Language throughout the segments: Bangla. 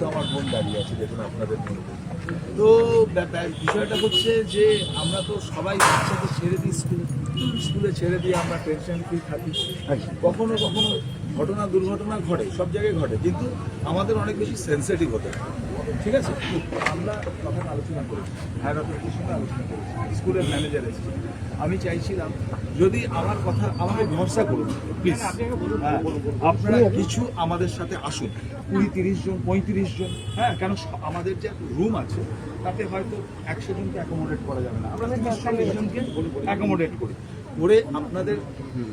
তো আমার বোন দাঁড়িয়ে আছে, দেখুন আপনাদের মধ্যে। তো বিষয়টা হচ্ছে যে আমরা তো সবাই বাচ্চাকে ছেড়ে দিই স্কুলে ছেড়ে দিয়ে আমরা টেনশন ফ্রি থাকি। কখনো কখনো ঘটনা দুর্ঘটনা ঘটে, সব জায়গায় ঘটে, কিন্তু আমাদের অনেক বেশি সেন্সিটিভ হতে হয়, ঠিক আছে? আমরা তখন আলোচনা করেছি, হায়ার অথরিটির সঙ্গে আলোচনা করেছি, স্কুলের ম্যানেজার এসেছে। আমি চাইছিলাম যদি আমার কথা, আমাকে ভরসা করুন প্লিজ, আপনারা কিছু আমাদের সাথে আসুন, 20-30 জন 35 জন, হ্যাঁ, কেন আমাদের যে রুম আছে তাতে হয়তো 100 জনকে অ্যাকোমোডেট করা যাবে না, আমরা 30-40 জনকে অ্যাকোমোডেট করি, করে আপনাদের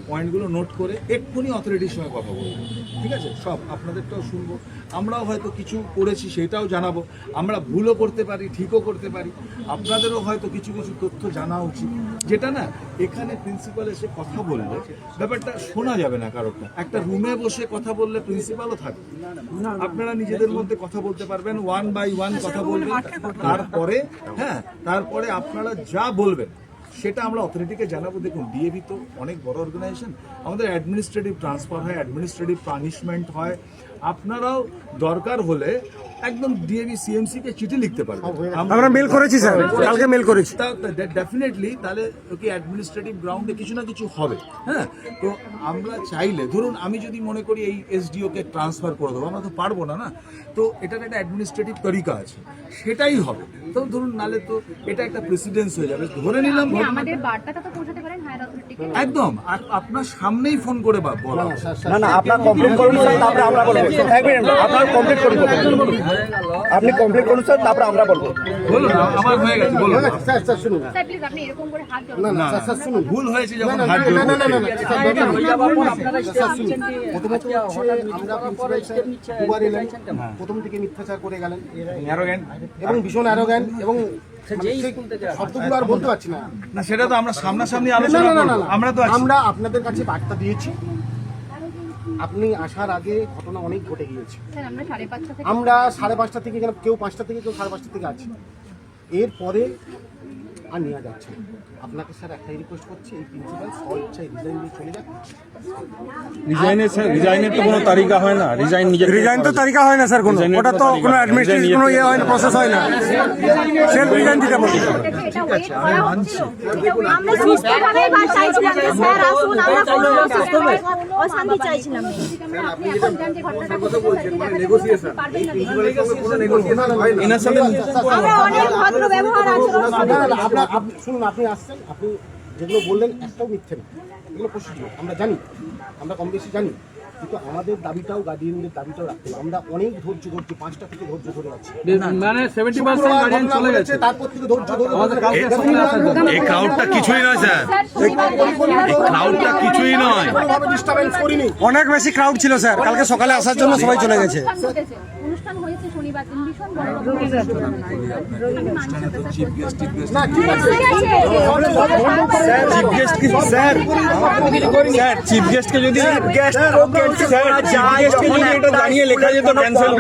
পয়েন্টগুলো নোট করে এক্ষুনি অথরিটির সঙ্গে কথা বলবো, ঠিক আছে? সব আপনাদেরটাও শুনবো, আমরাও হয়তো কিছু করেছি সেটাও জানাবো, আমরা ভুলও করতে পারি, ঠিকও করতে পারি, আপনাদেরও হয়তো কিছু কিছু তথ্য জানা উচিত, যেটা না এখানে প্রিন্সিপাল এসে কথা বললে ব্যাপারটা শোনা যাবে না কারোরটা। একটা রুমে বসে কথা বললে প্রিন্সিপালও থাকে, আপনারা নিজেদের মধ্যে কথা বলতে পারবেন, 1 by 1 কথা বলবেন, তারপরে তারপরে আপনারা যা বলবেন সেটা আমরা অথরিটিকে জানাবো। দেখুন, ডিএভি তো অনেক বড় অর্গানাইজেশন, আমাদের অ্যাডমিনিস্ট্রেটিভ ট্রান্সফার হয়, অ্যাডমিনিস্ট্রেটিভ পানিশমেন্ট হয়, আপনারাও দরকার হলে একদম ডিএভি সিএমসি কে চিঠি লিখতে পারবেন। আমরা মেল করেছি স্যার, কালকে মেল করেছি। ডেফিনেটলি তাহলে কি অ্যাডমিনিস্ট্রেটিভ গ্রাউন্ডে কিছু না কিছু হবে, হ্যাঁ। তো আমরা চাইলে, ধরুন আমি যদি মনে করি এই এসডিও কে ট্রান্সফার করে দেবো, আমরা তো পারবো না, না, তো এটার একটা অ্যাডমিনিস্ট্রেটিভ তরিকা আছে, সেটাই হবে। তো ধরুন নালে তো এটা একটা প্রেসিডেন্স হয়ে যাবে, ধরে নিলাম আমাদের বার্তাটা তো পৌঁছাতে পারেন হায়ার অথরিটিকে। একদম আপনার সামনেই ফোন করে বলা। না না, আপনার কমপ্লেন করুন স্যার, তারপরে আমরা বলবো। এক মিনিট, আপনার কমপ্লিট করুন, আপনি কমপ্লিট করুন স্যার, তারপরে আমরা বলবো। বলুন, আমার হয়ে গেছে, বলুন। স্যার স্যার শুনুন, স্যার প্লিজ আপনি এরকম করে হাত জোড় না না স্যার শুনুন, ভুল হয়েছে যখন হাত জোড় না না না করতে। প্রথম থেকে মিথ্যাচার করে গেলেন Arrogant। এবং ভীষণ অ্যারোগ্যান্ট, এবং শব্দগুলো আর বলতে পারছি না। না, সেটা তো আমরা সামনাসামনি না আলোচনা না না করব, না, আমরা তো আছি। আমরা আপনাদের কাছে বার্তা দিয়েছি, আপনি আসার আগে ঘটনা অনেক ঘটে গিয়েছে। স্যার আমরা 5:30 থেকে, আমরা 5:30 থেকে গেলাম, কেউ 5টা থেকে, কেউ 5:30 থেকে আছে, এরপরে আর নেওয়া যাচ্ছে না। আপনাকে স্যার একটাই রিকোয়েস্ট করছি, এই প্রিন্সিপাল স্বেচ্ছায় রিজাইন দিয়ে চলে যান। রিজাইনের তো কোনো তালিকা হয় না, রিজাইন তো তালিকা হয় না স্যার, কোনো ওটা তো কোনো অ্যাডমিনিস্ট্রেটিভ কোনো ইয়ে হয় না, প্রসেস হয় না, সেলফ রিজাইন দিতে বলি। এটা ওয়েট করা হচ্ছিল, আমরা সুস্থভাবে বাস চাইছিলাম যে স্যার আসুন, আমরা কোনো অশান্তি চাইছিলাম না। আপনি এখন জানেন যে ঘটনাটা বলছেন, মানে নেগোসিয়েশন পারবেন না, কোনো নেগোসিয়েশন হয় না। এনার সাথে আমরা অনেক ভদ্র ব্যবহার আচরণ আপনি শুনুন, আপনি আসছেন, আপনি যেগুলো বললেন একটাও মিথ্যে না, এগুলো প্রসিডিউর আমরা জানি, আমরা কম বেশি জানি, কিন্তু আমাদের দাবিটাও, গার্ডিয়ানদের দাবিটাও রাখতে হবে। আমরা অনেক ধৈর্য ধরছি, 5টা থেকে ধৈর্য ধরে আছি, মানে 70% গার্ডিয়ান চলে গেছে, তারপর থেকে ধৈর্য ধরে এই ক্রাউডটা কিছুই নয় স্যার, এই ক্রাউডটা কিছুই নয়, কোনোভাবে ডিস্টার্বেন্স করিনি। অনেক বেশি ক্রাউড ছিল স্যার, কালকে সকালে আসার জন্য সবাই চলে গেছে। অনুষ্ঠান হয়েছে শনিবার দিন, ভীষণ বড় না ঠিক আছে, চিফ গেস্টকে যদি এটা জানিয়ে লেখা যেত ক্যান্সেল